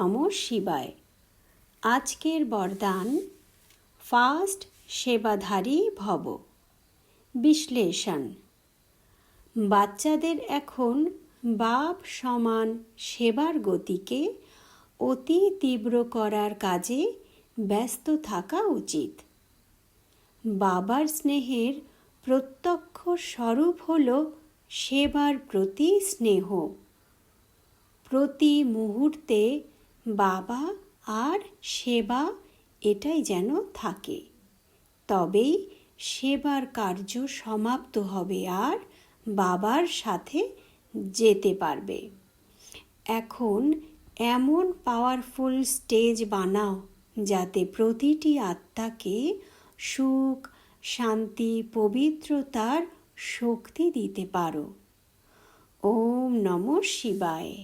নমঃ শিবায়। আজকের বরদান ফার্স্ট সেবাধারী ভব। বিশ্লেষণ। বাচ্চাদের এখন বাপ সমান সেবার গতিকে অতি তীব্র করার কাজে ব্যস্ত থাকা উচিত। বাবার স্নেহের প্রত্যক্ষ স্বরূপ হল সেবার প্রতি স্নেহ। প্রতি মুহূর্তে বাবা আর সেবা এটাই যেন থাকে, তবেই সেবার কার্য সমাপ্ত হবে আর বাবার সাথে যেতে পারবে। এখন এমন পাওয়ারফুল স্টেজ বানাও যাতে প্রতিটি আত্মাকে সুখ, শান্তি, পবিত্রতার শক্তি দিতে পারো। ওম নমঃ শিবায়।